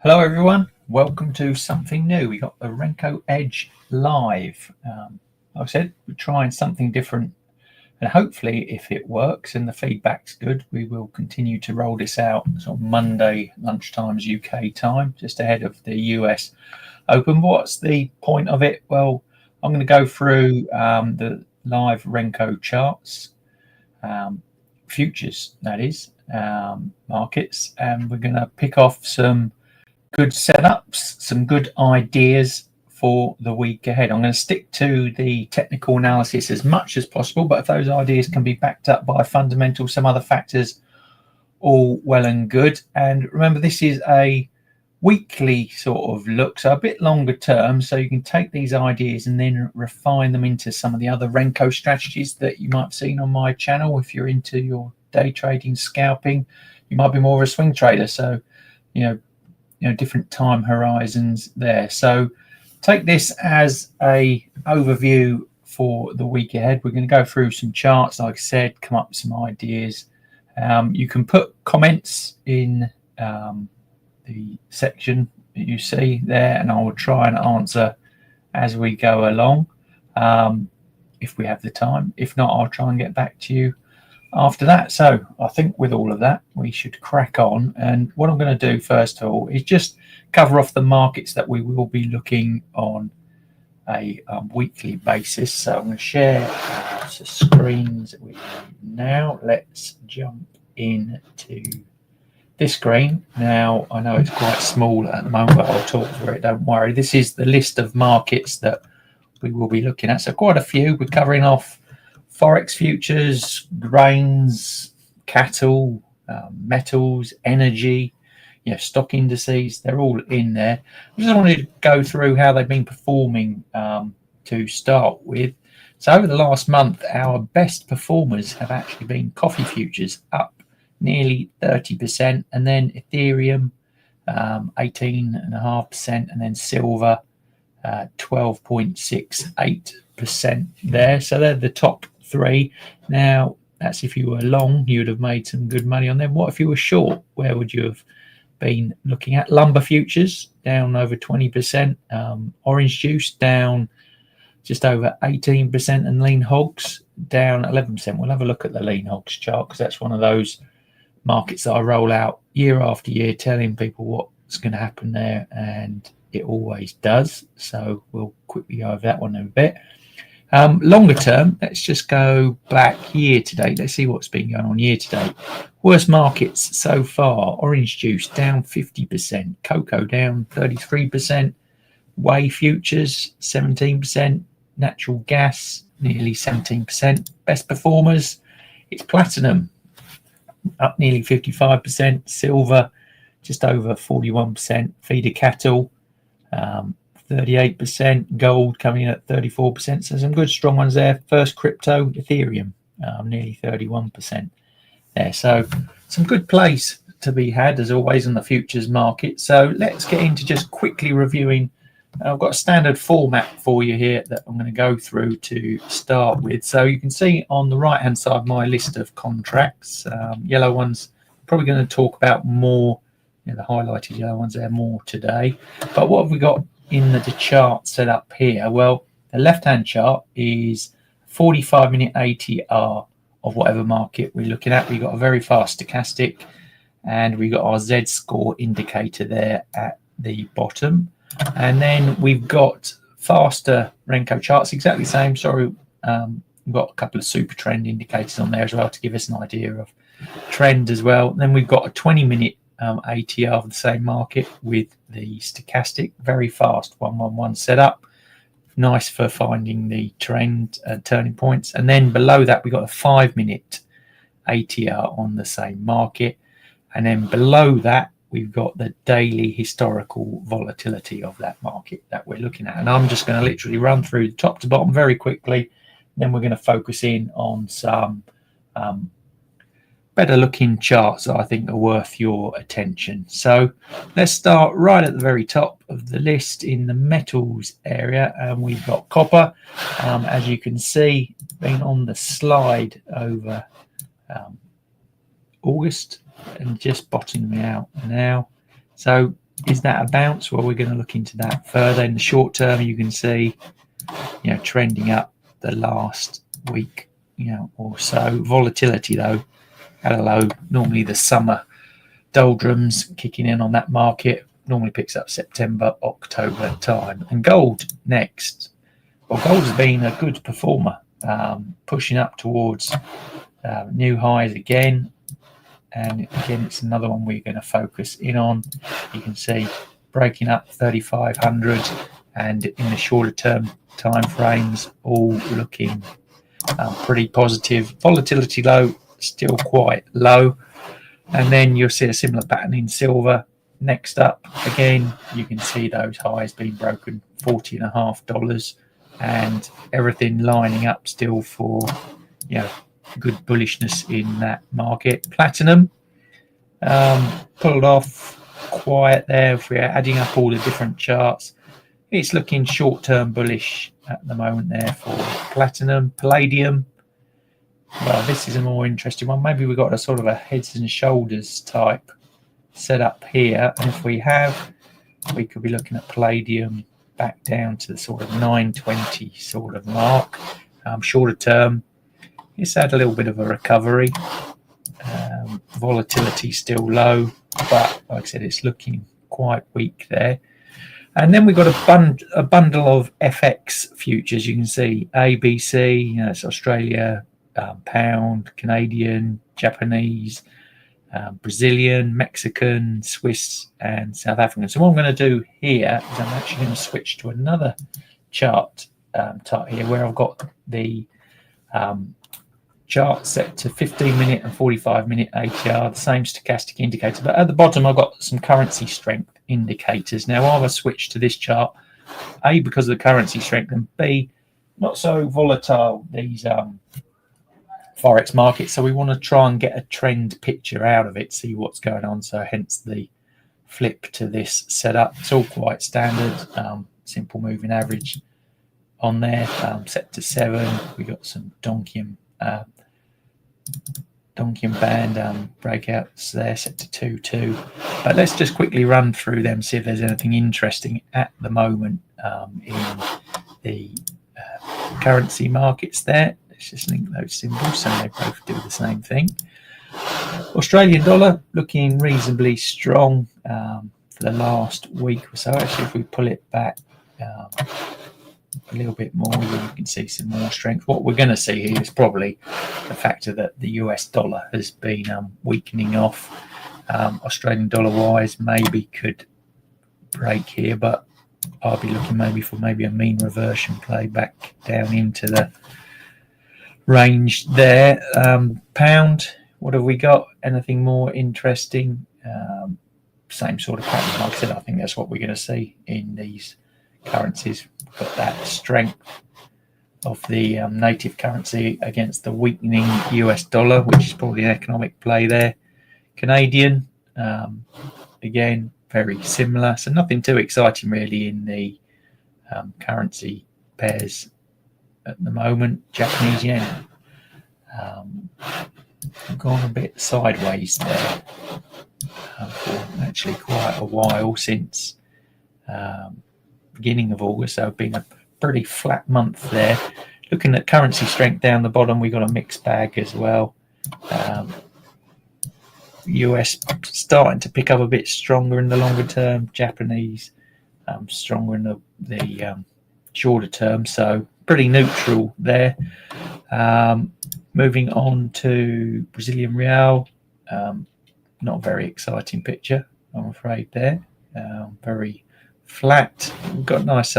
Hello everyone, welcome to something new. We got the Renko Edge live. Like I said, we're trying something different, and hopefully if it works and the feedback's good, we will continue to roll this out sort of Monday lunchtimes UK time, just ahead of the US Open. What's the point of it? Well, I'm going to go through the live Renko charts, futures that is, markets, and we're going to pick off some good setups, some good ideas for the week ahead. I'm going to stick to the technical analysis as much as possible, but if those ideas can be backed up by fundamental, some other factors, all well and good. And remember, this is a weekly sort of look, so a bit longer term, so you can take these ideas and then refine them into some of the other Renko strategies that you might have seen on my channel. If you're into your day trading, scalping, you might be more of a swing trader, so different time horizons there. So take this as a overview for the week ahead. We're going to go through some charts, like I said, come up with some ideas. You can put comments in the section that you see there, and I will try and answer as we go along if we have the time. If not, I'll try and get back to you after that. So I think with all of that, we should crack on. And what I'm going to do first of all is just cover off the markets that we will be looking on a weekly basis. So I'm going to share the screens with you now. Let's jump into this screen. Now, I know it's quite small at the moment, but I'll talk through it, don't worry. This is the list of markets that we will be looking at. So quite a few. We're covering off Forex futures, grains, cattle, metals, energy, stock indices. They're all in there. I just wanted to go through how they've been performing to start with. So over the last month, our best performers have actually been coffee futures, up nearly 30%, and then Ethereum 18.5%, and then silver 12.68% there. So they're the top three. Now, that's if you were long, you would have made some good money on them. What if you were short? Where would you have been looking at? Lumber futures down over 20%, orange juice down just over 18%, and lean hogs down 11%. We'll have a look at the lean hogs chart, because that's one of those markets that I roll out year after year, telling people what's going to happen there, and it always does. So we'll quickly go over that one in a bit. Longer term, let's just go back year to date. Let's see what's been going on year to date. Worst markets so far: orange juice down 50%, cocoa down 33%, whey futures 17%, natural gas nearly 17%. Best performers, it's platinum up nearly 55%, silver just over 41%, feeder cattle 38%, gold coming in at 34%. So some good strong ones there. First crypto, Ethereum, nearly 31% there. So some good plays to be had, as always, in the futures market. So let's get into just quickly reviewing. I've got a standard format for you here that I'm going to go through to start with. So you can see on the right hand side my list of contracts. Yellow ones, probably going to talk about more, the highlighted yellow ones there more today. But what have we got in the chart set up here? Well, the left hand chart is 45-minute ATR of whatever market we're looking at. We've got a very fast stochastic, and we got our Z score indicator there at the bottom. And then we've got faster Renko charts, exactly the same. Sorry, we've got a couple of super trend indicators on there as well to give us an idea of trend as well. And then we've got a 20-minute ATR of the same market with the stochastic, very fast 111 setup, nice for finding the trend turning points. And then below that we've got a 5-minute ATR on the same market, and then below that we've got the daily historical volatility of that market that we're looking at. And I'm just going to literally run through the top to bottom very quickly. Then we're going to focus in on some better looking charts that I think are worth your attention. So let's start right at the very top of the list in the metals area, and we've got copper. As you can see, been on the slide over August and just bottoming out now. So Is that a bounce? Well, we're going to look into that further. In the short term, you can see, trending up the last week, or so. Volatility, though, at a low. Normally the summer doldrums kicking in on that market. Normally picks up September, October time. And gold next. Well, gold has been a good performer, pushing up towards new highs again. And again, it's another one we're going to focus in on. You can see breaking up 3,500, and in the shorter term time frames, all looking pretty positive. Volatility low, still quite low. And then you'll see a similar pattern in silver. Next up, again, you can see those highs being broken, $40.50, and everything lining up still for, good bullishness in that market. Platinum pulled off quiet there. If we're adding up all the different charts, it's looking short-term bullish at the moment there for platinum. Palladium, well, this is a more interesting one. Maybe we've got a sort of a heads and shoulders type setup here, and if we have, we could be looking at palladium back down to the sort of 920 sort of mark. Shorter term, it's had a little bit of a recovery. Volatility still low, but like I said, it's looking quite weak there. And then we've got a bundle of FX futures. You can see ABC, it's Australia, pound, Canadian, Japanese, Brazilian, Mexican, Swiss, and South African. So what I'm going to do here is I'm actually going to switch to another chart type here, where I've got the chart set to 15-minute and 45-minute ATR, the same stochastic indicator, but at the bottom I've got some currency strength indicators. Now I've switched to this chart, A, because of the currency strength, and B, not so volatile these Forex markets, so we want to try and get a trend picture out of it, see what's going on, so hence the flip to this setup. It's all quite standard, simple moving average on there, set to 7. We got some Donchian band breakouts there, set to 2. But let's just quickly run through them, see if there's anything interesting at the moment in the currency markets there. Let's just link those symbols so they both do the same thing. Australian dollar looking reasonably strong for the last week or so. Actually, if we pull it back a little bit more, you can see some more strength. What we're going to see here is probably the factor that the US dollar has been weakening off. Australian dollar wise, maybe could break here, but I'll be looking maybe for a mean reversion play back down into the range there. Pound, what have we got? Anything more interesting? Same sort of pattern. Like I said, I think that's what we're going to see in these currencies. We've got that strength of the native currency against the weakening US dollar, which is probably an economic play there. Canadian, again, very similar. So nothing too exciting really in the currency pairs at the moment. Japanese yen, gone a bit sideways there for actually quite a while, since beginning of August. So been a pretty flat month there. Looking at currency strength down the bottom, we got a mixed bag as well. US starting to pick up a bit stronger in the longer term. Japanese stronger in the shorter term. So pretty neutral there. Moving on to Brazilian real, not a very exciting picture, I'm afraid there. Very flat. We've got a nice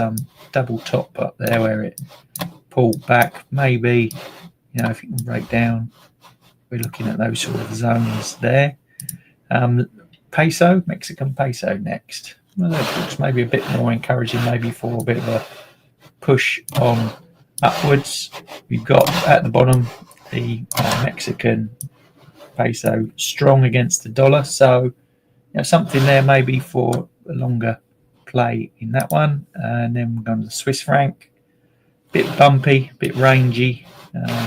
double top up there where it pulled back. Maybe, if it can break down, we're looking at those sort of zones there. Peso, Mexican peso next. Well, that looks maybe a bit more encouraging, maybe for a bit of a push on upwards. We've got at the bottom the Mexican peso strong against the dollar, so something there maybe for a longer play in that one. And then we're going to the Swiss franc, bit bumpy, bit rangy,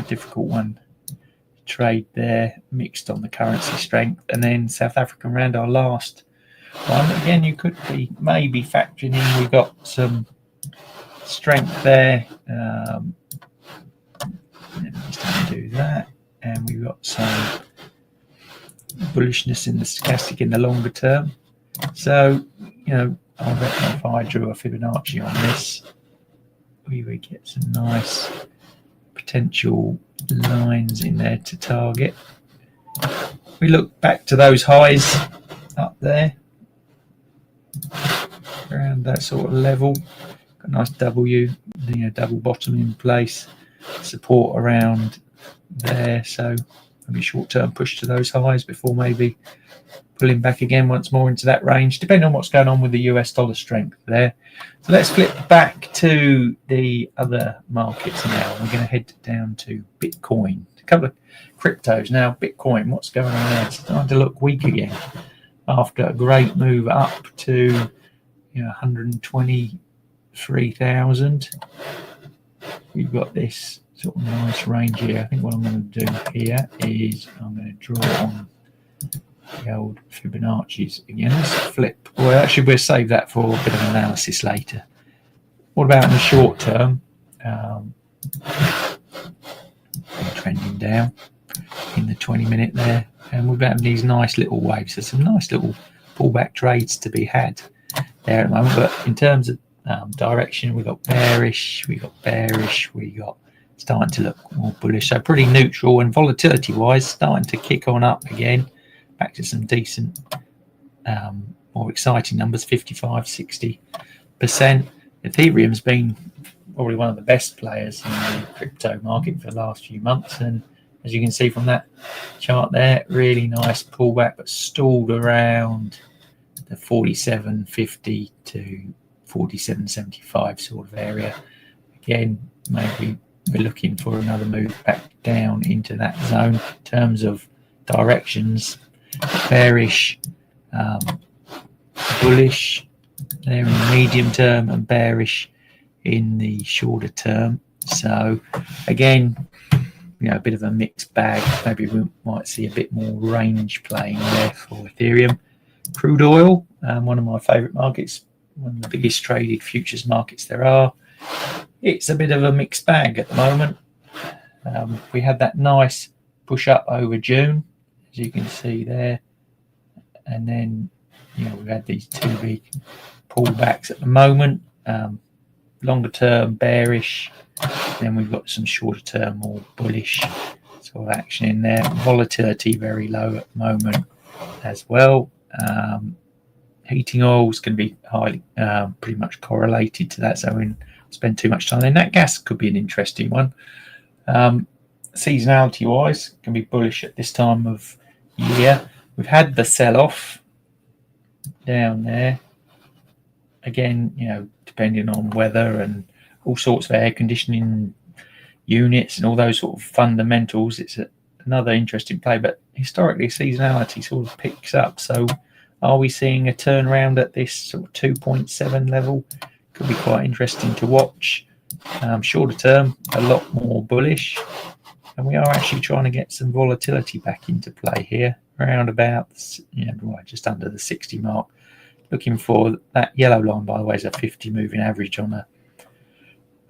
difficult one to trade there, mixed on the currency strength. And then South African rand, our last one. Again, you could be maybe factoring in we've got some strength there. Let me just undo that. And we've got some bullishness in the stochastic in the longer term. So, you know, I reckon if I drew a Fibonacci on this, we would get some nice potential lines in there to target. We look back to those highs up there, around that sort of level. Got a nice W, you know, double bottom in place, support around there. So maybe short-term push to those highs before maybe pulling back again once more into that range, depending on what's going on with the US dollar strength there. So let's flip back to the other markets now. We're going to head down to Bitcoin. A couple of cryptos now. Bitcoin, what's going on there? It's starting to look weak again after a great move up to, you know, 123,000. We've got this sort of nice range here. I think what I'm going to do here is I'm going to draw on the old Fibonacci's again. Let's flip. Well, actually, we'll save that for a bit of analysis later. What about in the short term? Trending down in the 20-minute there, and we've got these nice little waves. There's some nice little pullback trades to be had there at the moment. But in terms of direction, we got bearish, we got starting to look more bullish. So pretty neutral, and volatility-wise, starting to kick on up again. Back to some decent, more exciting numbers, 55-60%. Ethereum's been probably one of the best players in the crypto market for the last few months, and as you can see from that chart there, really nice pullback, but stalled around the 47.50 to 47.75 sort of area. Again, maybe we're looking for another move back down into that zone. In terms of directions, bearish, bullish there in the medium term, and bearish in the shorter term. So again, you know, a bit of a mixed bag. Maybe we might see a bit more range playing there for Ethereum. Crude oil, one of my favorite markets, one of the biggest traded futures markets there are. It's a bit of a mixed bag at the moment. We had that nice push up over June, as you can see there, and then, you know, we've had these two big pullbacks at the moment. Longer term bearish, then we've got some shorter term more bullish sort of action in there. Volatility very low at the moment as well. Heating oil is going to be highly pretty much correlated to that, so we won't spend too much time. And that gas could be an interesting one. Seasonality wise, can be bullish at this time of year. We've had the sell-off down there. Again, you know, depending on weather and all sorts of air conditioning units and all those sort of fundamentals, it's another interesting play. But historically, seasonality sort of picks up. So are we seeing a turnaround at this sort of 2.7 level? Could be quite interesting to watch. Shorter term, a lot more bullish. And we are actually trying to get some volatility back into play here, around about, you know, just under the 60 mark. Looking for that yellow line, by the way, is a 50 moving average on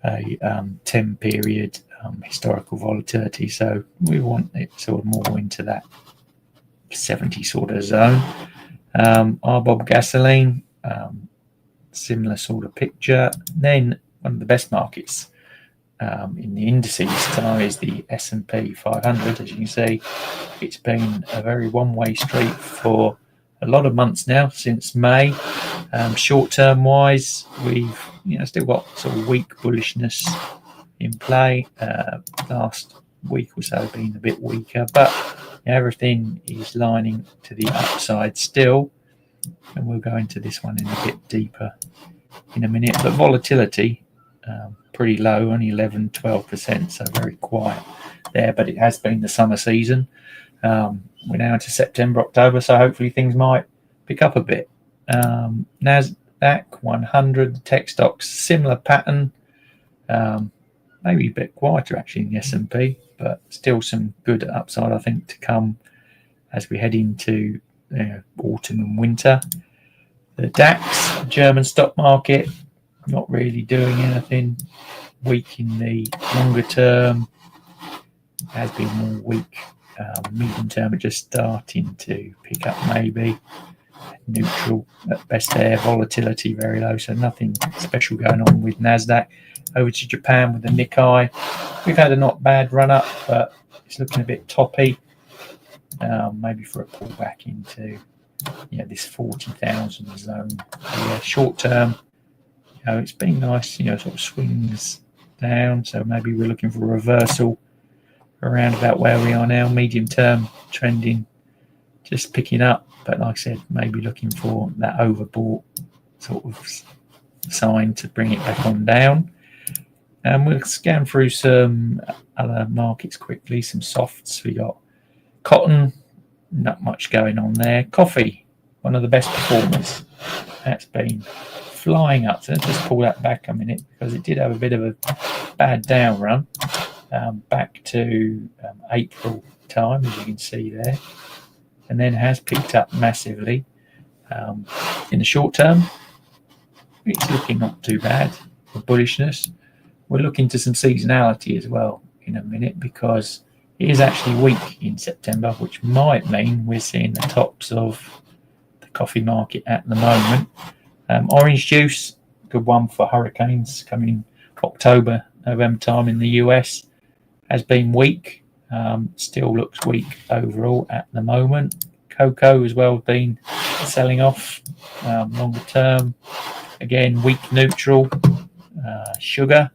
a 10 period historical volatility. So we want it sort of more into that 70 sort of zone. RBOB gasoline, similar sort of picture. Then one of the best markets in the indices today is the S&P 500. As you can see, it's been a very one-way street for a lot of months now, since May. Short-term wise, we've still got sort of weak bullishness in play. Last week or so been a bit weaker, but everything is lining to the upside still. And we'll go into this one in a bit deeper in a minute. But volatility, pretty low, only 11-12%, so very quiet there. But it has been the summer season. We're now into September, October, so hopefully things might pick up a bit. Nasdaq 100, tech stocks, similar pattern. Maybe a bit quieter actually in the S&P, but still some good upside, I think, to come as we head into autumn and winter. The DAX, German stock market, not really doing anything. Weak in the longer term, has been more weak. Medium term, just starting to pick up maybe. Neutral at best there, volatility very low, so nothing special going on with NASDAQ. Over to Japan with the Nikkei. We've had a not bad run up, but it's looking a bit toppy. Maybe for a pullback into this 40,000 zone. Yeah, short term, it's been nice, sort of swings down, so maybe we're looking for a reversal around about where we are now. Medium term trending just picking up, but like I said, maybe looking for that overbought sort of sign to bring it back on down. And we'll scan through some other markets quickly, some softs. We got cotton, not much going on there. Coffee, one of the best performers. That's been flying up. So let's just pull that back a minute, because it did have a bit of a bad down run back to April time, as you can see there, and then has picked up massively. In the short term, it's looking not too bad for bullishness. We're looking to some seasonality as well in a minute, because it is actually weak in September, which might mean we're seeing the tops of the coffee market at the moment. Orange juice, good one for hurricanes coming October, November time in the US, has been weak. Still looks weak overall at the moment. Cocoa as well been selling off longer term. Again, weak neutral. Sugar,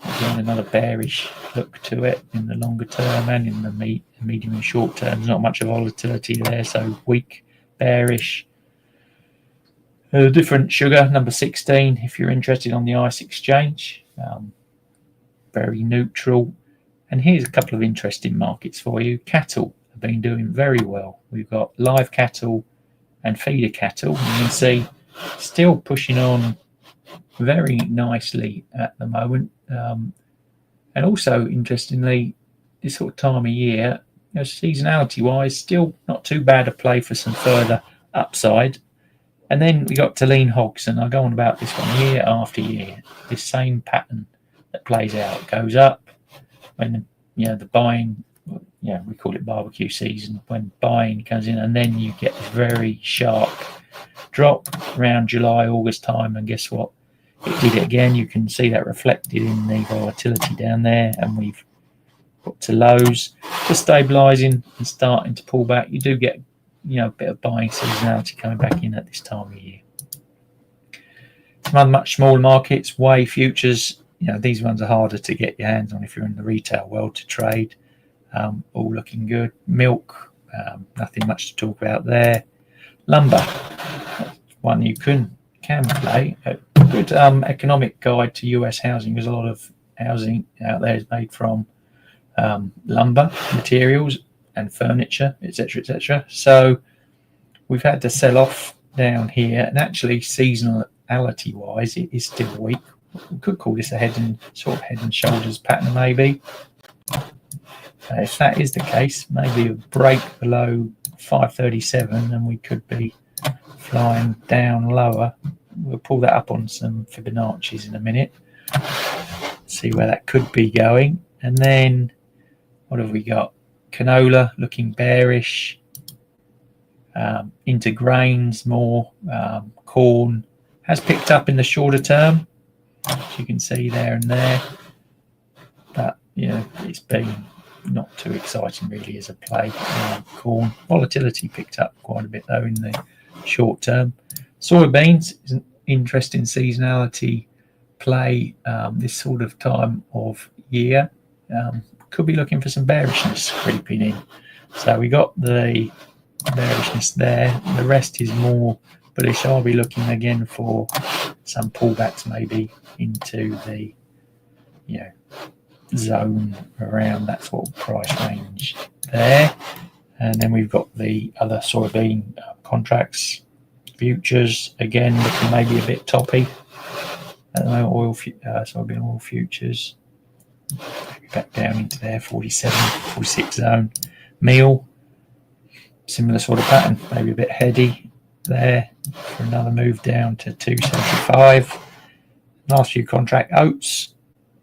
again, another bearish look to it in the longer term and in the medium and short term. There's not much volatility there, so weak, bearish. Different sugar, number 16, if you're interested on the ICE exchange. Very neutral. And here's a couple of interesting markets for you. Cattle have been doing very well. We've got live cattle and feeder cattle. You can see still pushing on very nicely at the moment. And also, interestingly, this sort of time of year, seasonality-wise, still not too bad a play for some further upside. And then we got to lean hogs, and I go on about this one year after year. This same pattern that plays out, goes up when the buying, we call it barbecue season, when buying comes in, and then you get a very sharp drop around July, August time, and guess what? It did it again. You can see that reflected in the volatility down there, and we've got to lows, just stabilizing and starting to pull back. You do get a bit of buying seasonality coming back in at this time of year. Some other much smaller markets, whey futures, these ones are harder to get your hands on if you're in the retail world to trade. All looking good. Milk, nothing much to talk about there. Lumber, one you can play. A good economic guide to US housing, because a lot of housing out there is made from lumber materials and furniture, etc., etc. So we've had to sell off down here, and actually seasonality wise it is still weak. We could call this a head and shoulders pattern maybe. If that is the case, maybe a break below 537 and we could be flying down lower. We'll pull that up on some Fibonacci's in a minute, see where that could be going. And then what have we got? Canola looking bearish, into grains more. Corn has picked up in the shorter term, as you can see there and there, but it's been not too exciting really as a play. Corn volatility picked up quite a bit though in the short term. Soybeans is an interesting seasonality play this sort of time of year. Could be looking for some bearishness creeping in. So we got the bearishness there. The rest is more bullish. I'll be looking again for some pullbacks maybe into the zone around that sort of price range there. And then we've got the other soybean contracts, futures again looking maybe a bit toppy at the moment. Soybean oil futures maybe back down into there 47, 46 zone. Meal, similar sort of pattern, maybe a bit heady. there for another move down to 275. Last few contract oats,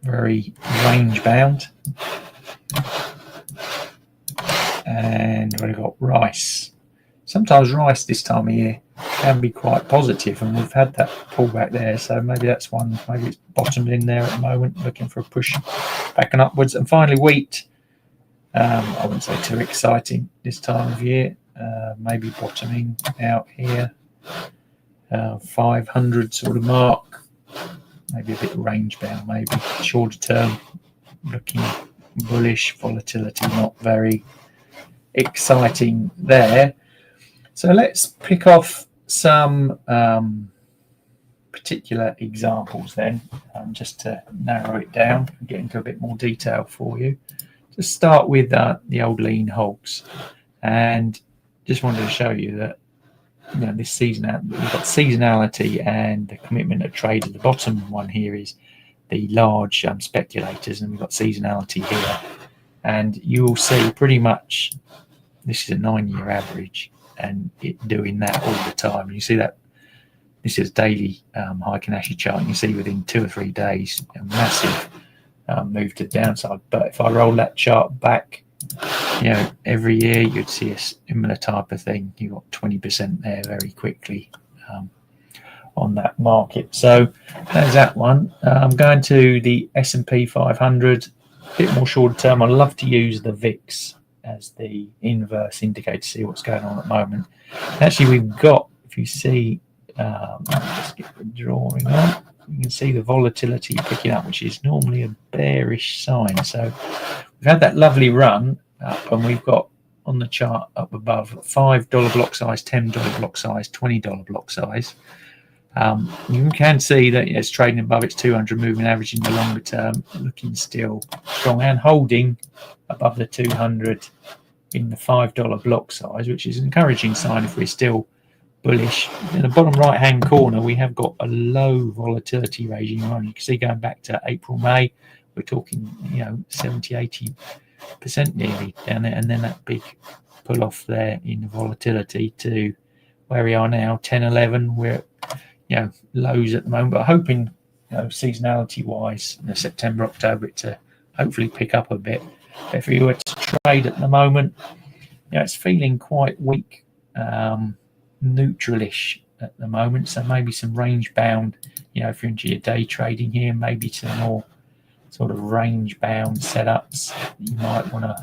very range bound. And what have we got? Rice. Sometimes rice this time of year can be quite positive, and we've had that pullback there, so maybe that's one. Maybe it's bottomed in there at the moment, looking for a push back and upwards. And finally, wheat. I wouldn't say too exciting this time of year. Maybe bottoming out here, 500 sort of mark. Maybe a bit range bound. Maybe shorter term, looking bullish. Volatility not very exciting there. So let's pick off some particular examples then, just to narrow it down and get into a bit more detail for you. Just start with the old lean hogs, and just wanted to show you that this season we've got seasonality and the commitment of trade. At the bottom one here is the large speculators, and we've got seasonality here, and you will see pretty much this is a 9-year average, and it doing that all the time. You see that this is daily Heikin-Ashi chart, and you see within 2 or 3 days a massive move to the downside. But if I roll that chart back, every year you'd see a similar type of thing. You got 20% there very quickly on that market. So there's that one. I'm going to the S&P 500, a bit more shorter term. I love to use the VIX as the inverse indicator to see what's going on at the moment. Actually, we've got, if you see, let's get the drawing on, you can see the volatility picking up, which is normally a bearish sign. So we've had that lovely run up, and we've got on the chart up above $5 block size, $10 block size, $20 block size. You can see that it's trading above its 200 moving average in the longer term, looking still strong and holding above the 200 in the $5 block size, which is an encouraging sign if we're still bullish. In the bottom right hand corner, we have got a low volatility regime on. You can see going back to April, May, we're talking 70-80% nearly down there, and then that big pull off there in the volatility to where we are now, 10-11. We're lows at the moment, but hoping seasonality wise September, October it to hopefully pick up a bit. If you were to trade at the moment, it's feeling quite weak, neutralish at the moment, so maybe some range bound, if you're into your day trading here, maybe some more sort of range bound setups you might want to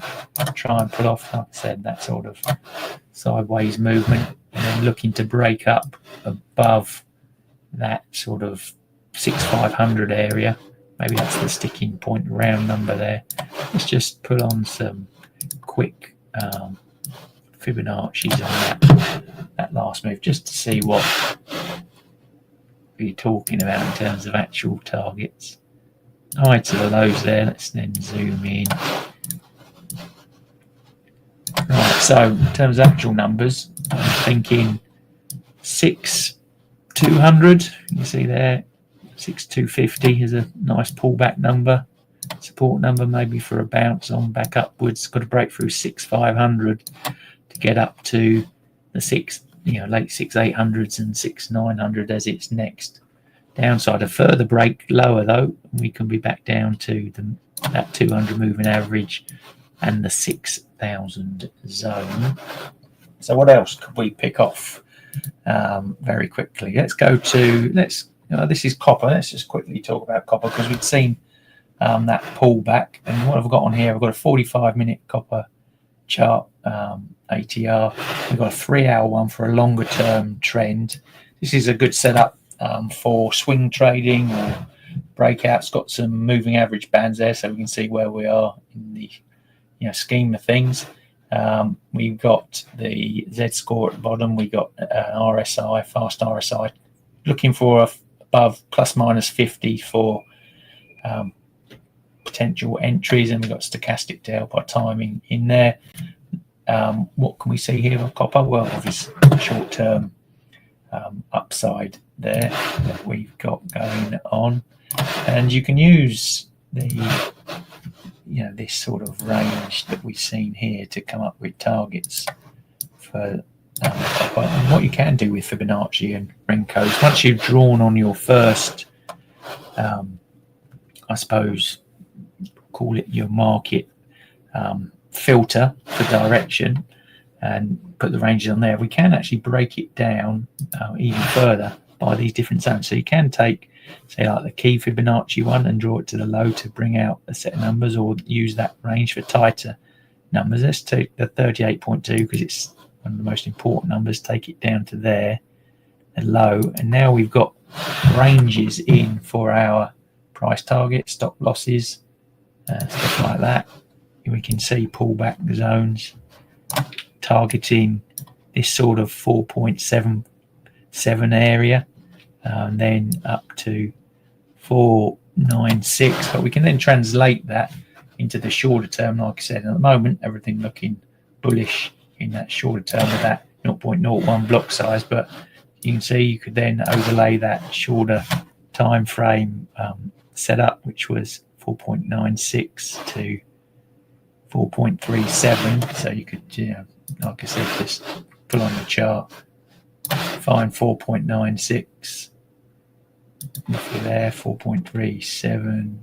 try and pull off. Like I said, that sort of sideways movement, and then looking to break up above that sort of 6,500 area. Maybe that's the sticking point, round number there. Let's just put on some quick Fibonacci's on that last move, just to see what we're talking about in terms of actual targets. High to the lows there. Let's then zoom in. Right, so in terms of actual numbers, I'm thinking 6,200. You see there, 6,250 is a nice pullback number. Support number maybe for a bounce on back upwards. Got to break through 6,500 to get up to the late 6,800s and 6,900 as its next downside. A further break lower though, we can be back down to that 200 moving average and the 6,000 zone. So what else could we pick off very quickly? Let's go to this is copper. Let's just quickly talk about copper, because we've seen that pullback. And what I've got on here, I've got a 45-minute copper chart, ATR. We've got a 3-hour one for a longer term trend. This is a good setup for swing trading or breakouts. Got some moving average bands there, so we can see where we are in the scheme of things. We've got the Z score at the bottom. We got an RSI, fast RSI, looking for above plus minus 50 for potential entries, and we've got stochastic tail by timing in there. What can we see here with copper? Well, obviously short-term upside there that we've got going on, and you can use the this sort of range that we've seen here to come up with targets for And what you can do with Fibonacci and Renko is once you've drawn on your first, I suppose, call it your market filter for direction, and put the ranges on there, we can actually break it down even further by these different zones. So you can take, say, like the key Fibonacci one and draw it to the low to bring out a set of numbers, or use that range for tighter numbers. Let's take the 38.2 because it's one of the most important numbers. Take it down to there, the low, and now we've got ranges in for our price target, stop losses, stuff like that. We can see pullback zones targeting this sort of 4.77 area, and then up to 496. But we can then translate that into the shorter term. Like I said, at the moment, everything looking bullish in that shorter term with that 0.01 block size. But you can see you could then overlay that shorter time frame setup, which was 4.96 to 4.37. So you could, like I said, just pull on the chart, find 4.96 roughly there, 4.37.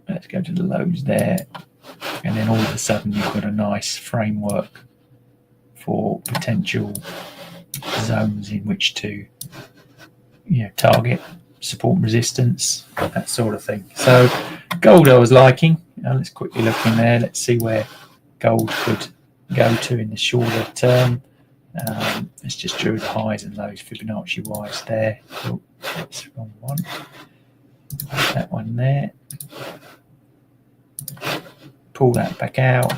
Let's go to the lows there, and then all of a sudden you've got a nice framework for potential zones in which to target, support and resistance, that sort of thing. So gold I was liking. Let's quickly look in there. Let's see where gold could go to in the shorter term. Let's just draw the highs and lows Fibonacci wise there. Oh, that's the wrong one. That one there. Pull that back out,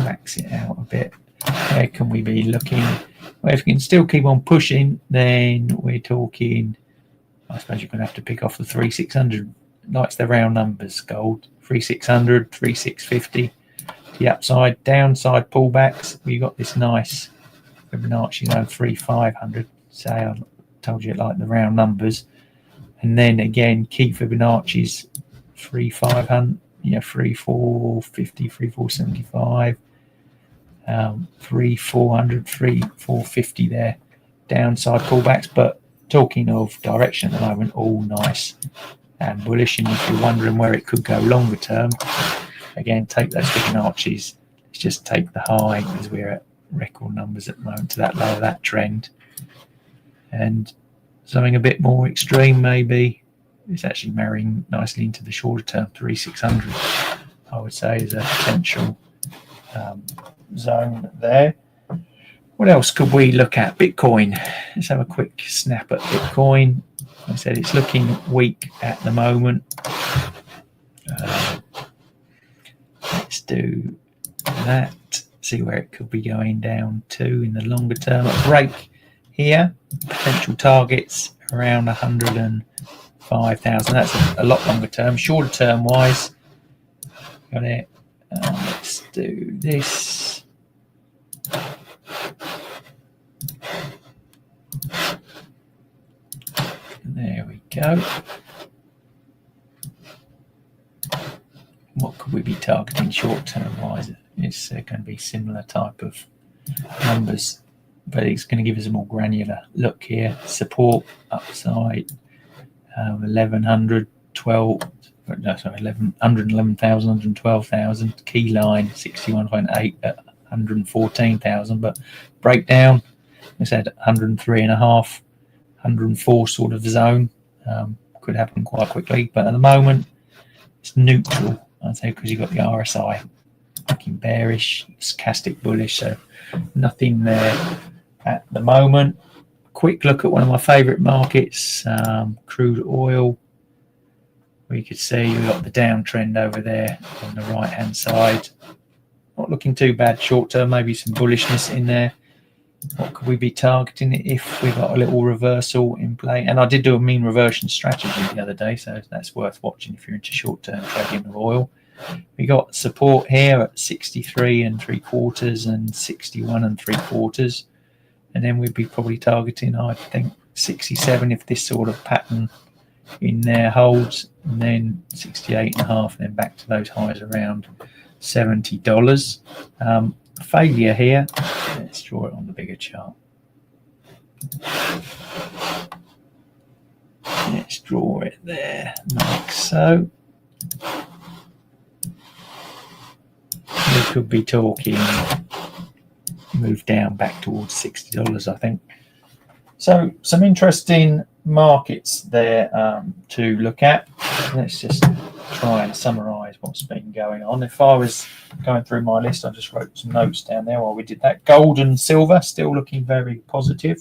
max it out a bit. Where can we be looking? Well, if we can still keep on pushing, then we're talking, I suppose you're going to have to pick off the 3600. Likes the round numbers, gold. 3600, 3650. The upside, downside pullbacks. We got this nice Fibonacci zone 3500. Say I told you it like the round numbers. And then again, key Fibonacci's 3500, 3450, 3475, 3400, 3450 there. Downside pullbacks, but talking of direction at the moment, all nice and bullish. And if you're wondering where it could go longer term, again, take those Fibonacci's. Let's just take the high, because we're at record numbers at the moment, to that low of that trend. And something a bit more extreme maybe, it's actually marrying nicely into the shorter term. 3600 I would say is a potential zone there. What else could we look at? Bitcoin. Let's have a quick snap at Bitcoin. Like I said, it's looking weak at the moment. Let's do that, see where it could be going down to in the longer term. A break here, potential targets around 105,000. That's a lot longer term. Shorter term wise, got it. Let's do this. There we go. What could we be targeting short term wise? It's going to be similar type of numbers, but it's going to give us a more granular look here. Support upside 1100, 111,000, 112,000. Key line 61.8 at 114,000. But breakdown, I said 103.5, 104 sort of zone. Could happen quite quickly, but at the moment it's neutral, I'd say, because you've got the RSI looking bearish, stochastic bullish, so nothing there at the moment. Quick look at one of my favorite markets, crude oil. We could see we've got the downtrend over there on the right hand side. Not looking too bad short term, maybe some bullishness in there. What could we be targeting if we got a little reversal in play? And I did do a mean reversion strategy the other day, so that's worth watching if you're into short term trading of oil. We got support here at 63 3/4 and 61 3/4, and then we'd be probably targeting, I think, 67 if this sort of pattern in there holds, and then 68.5, and then back to those highs around $70. Failure here. Let's draw it on the bigger chart. Let's draw it there, like so. We could be talking move down back towards $60, I think. So some interesting markets there to look at. Let's just try and summarize what's been going on. If I was going through my list, I just wrote some notes down there while we did that. Gold and silver still looking very positive.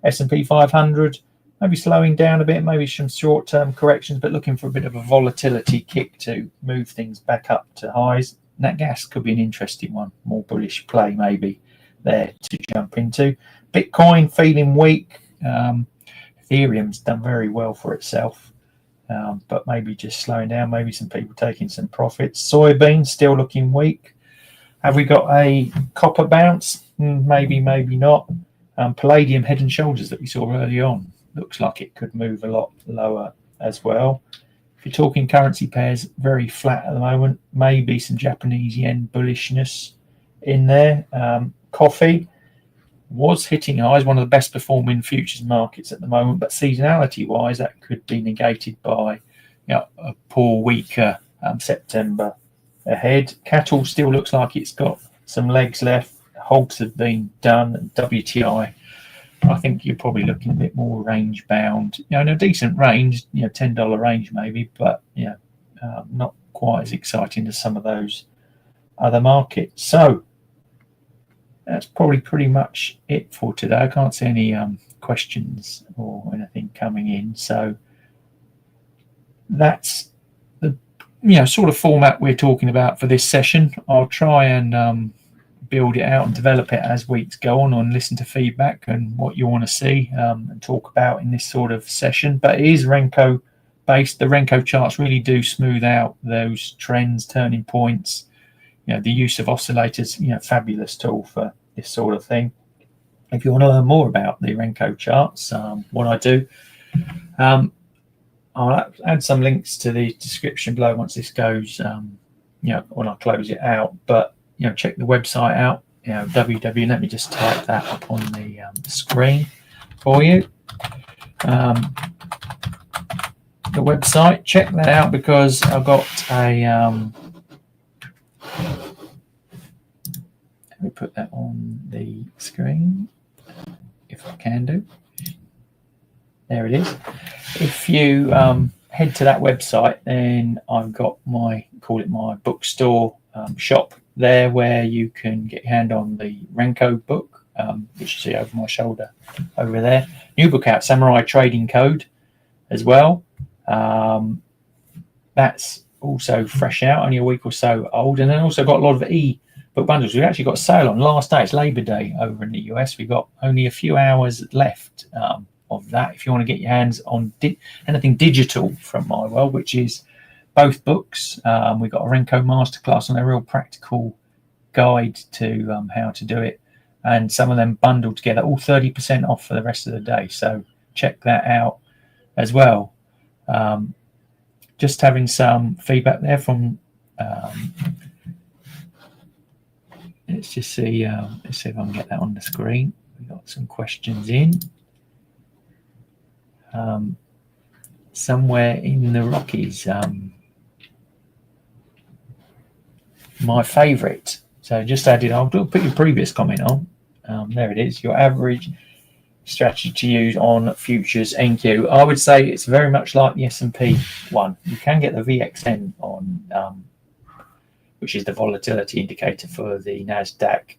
S&P 500 maybe slowing down a bit, maybe some short-term corrections, but looking for a bit of a volatility kick to move things back up to highs. Nat gas could be an interesting one, more bullish play maybe there to jump into. Bitcoin feeling weak. Ethereum's done very well for itself, but maybe just slowing down, maybe some people taking some profits. Soybeans still looking weak. Have we got a copper bounce? Maybe, maybe not. Palladium head and shoulders that we saw early on looks like it could move a lot lower as well. If you're talking currency pairs, very flat at the moment. Maybe some Japanese yen bullishness in there. Coffee was hitting highs, one of the best performing futures markets at the moment, but seasonality wise that could be negated by a poor, weaker September ahead. Cattle still looks like it's got some legs left. Hogs have been done. WTI, I think you're probably looking a bit more range bound, in a decent range, $10 range maybe, but not quite as exciting as some of those other markets. So that's probably pretty much it for today. I can't see any questions or anything coming in. So that's the sort of format we're talking about for this session. I'll try and build it out and develop it as weeks go on and listen to feedback and what you want to see and talk about in this sort of session. But it is Renko based. The Renko charts really do smooth out those trends, turning points. The use of oscillators, fabulous tool for this sort of thing. If you want to learn more about the Renko charts, what I do, I'll add some links to the description below once this goes, when I close it out. But check the website out. www. Let me just type that up on the screen for you. The website. Check that out because I've got a. Let me put that on the screen, if I can do. There it is. If you head to that website, then I've got my bookstore shop there where you can get your hand on the Renko book, which you see over my shoulder over there. New book out, Samurai Trading Code as well. That's also fresh out, only a week or so old. And then also got a lot of book bundles. We've actually got a sale on last day. It's Labor Day over in the US. We've got only a few hours left of that. If you want to get your hands on anything digital from my world, which is both books. We've got a Renko masterclass on a real practical guide to how to do it. And some of them bundled together, all 30% off for the rest of the day. So check that out as well. Just having some feedback there from let's just see. Let's see if I can get that on the screen. We've got some questions in. Somewhere in the Rockies. My favourite. So just added. I'll put your previous comment on. There it is. Your average strategy to use on futures NQ. I would say it's very much like the S&P one. You can get the VXN on. Which is the volatility indicator for the Nasdaq,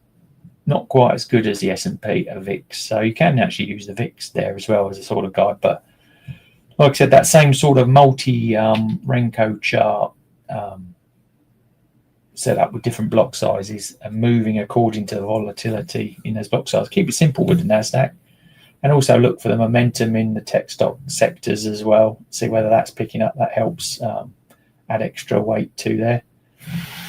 not quite as good as the S&P or VIX. So you can actually use the VIX there as well as a sort of guide. But like I said, that same sort of multi Renko chart set up with different block sizes and moving according to the volatility in those block sizes. Keep it simple with the Nasdaq, and also look for the momentum in the tech stock sectors as well. See whether that's picking up. That helps add extra weight to there.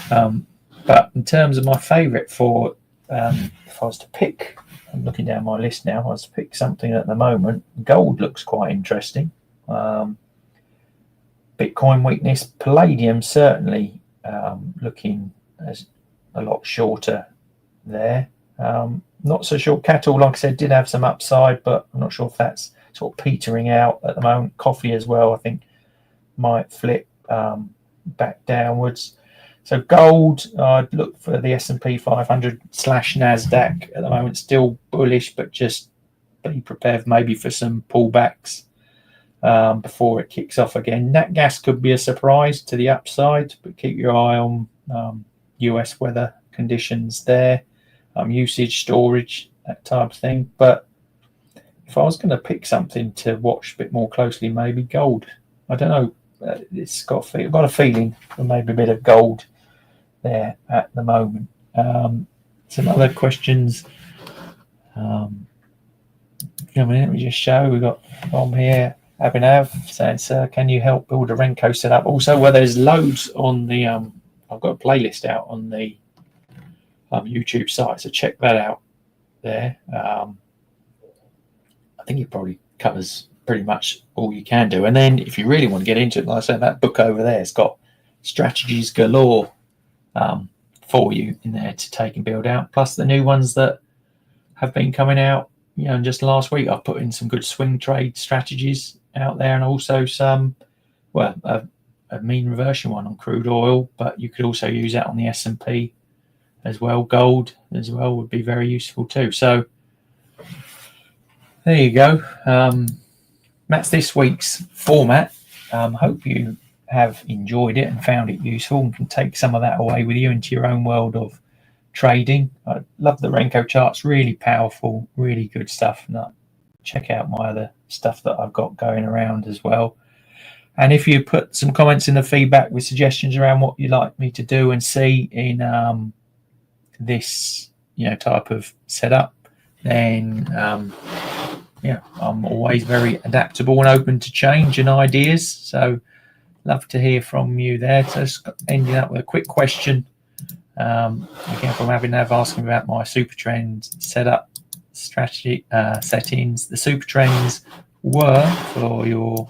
But in terms of my favourite for, if I was to pick, I'm looking down my list now, if I was to pick something at the moment, gold looks quite interesting. Bitcoin weakness, palladium certainly looking as a lot shorter there. Not so sure. Cattle, like I said, did have some upside, but I'm not sure if that's sort of petering out at the moment. Coffee as well, I think, might flip back downwards. So gold, I'd look for the S&P 500 / NASDAQ at the moment. Still bullish, but just be prepared maybe for some pullbacks before it kicks off again. Nat gas could be a surprise to the upside, but keep your eye on US weather conditions there, usage, storage, that type of thing. But if I was going to pick something to watch a bit more closely, maybe gold. I don't know. I've got a feeling there may be a bit of gold there at the moment. Some other questions. Let me just show. We've got from here Abhinav saying, "Sir, can you help build a Renko setup?" Also, well, there's loads on the. I've got a playlist out on the YouTube site, so check that out there. I think it probably covers pretty much all you can do. And then if you really want to get into it, like I said, that book over there, it's got strategies galore for you in there to take and build out, plus the new ones that have been coming out. And just last week I've put in some good swing trade strategies out there, and also some, well, a mean reversion one on crude oil, but you could also use that on the S&P as well. Gold as well would be very useful too. So there you go. That's this week's format. Hope you have enjoyed it and found it useful and can take some of that away with you into your own world of trading. I love the Renko charts, really powerful, really good stuff. And check out my other stuff that I've got going around as well. And if you put some comments in the feedback with suggestions around what you'd like me to do and see in this type of setup, then I'm always very adaptable and open to change and ideas. So love to hear from you there. So just ending up with a quick question again from Abhinav asking about my super trend setup strategy settings. The super trends were, for your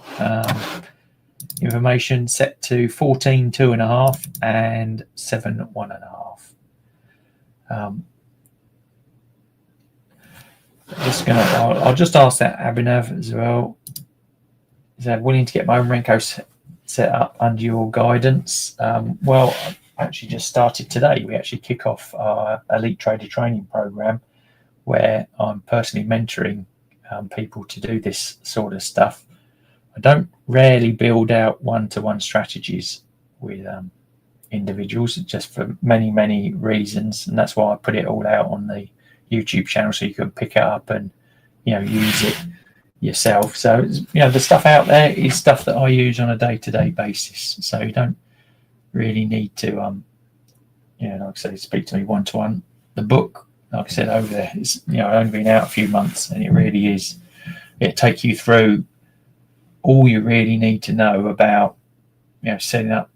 information, set to 14 2.5 and 7 1.5. I'll just ask that Abhinav as well. Is that willing to get my own Renko set up under your guidance? Well, I actually just started today. We actually kick off our Elite Trader training program, where I'm personally mentoring people to do this sort of stuff. I don't rarely build out one-to-one strategies with individuals, just for many, many reasons, and that's why I put it all out on the YouTube channel so you can pick it up and use it yourself. So the stuff out there is stuff that I use on a day-to-day basis, so you don't really need to like I say, speak to me one-to-one. The book, like I said, over there, it's only been out a few months, and it really is, it takes you through all you really need to know about setting up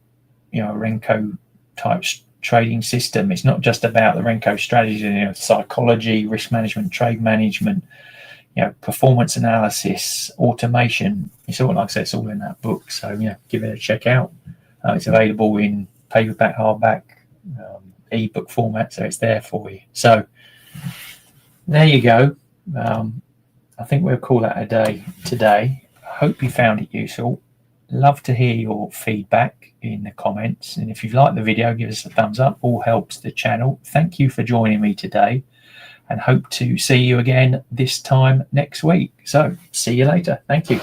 a Renko type trading system. It's not just about the Renko strategy, psychology, risk management, trade management, performance analysis, automation. It's all, like I said, it's all in that book. So give it a check out. It's available in paperback, hardback, ebook format, so it's there for you. So there you go. I think we'll call that a day today. I hope you found it useful. Love to hear your feedback in the comments, and if you've liked the video, give us a thumbs up. All helps the channel. Thank you for joining me today, and hope to see you again this time next week. So see you later. Thank you.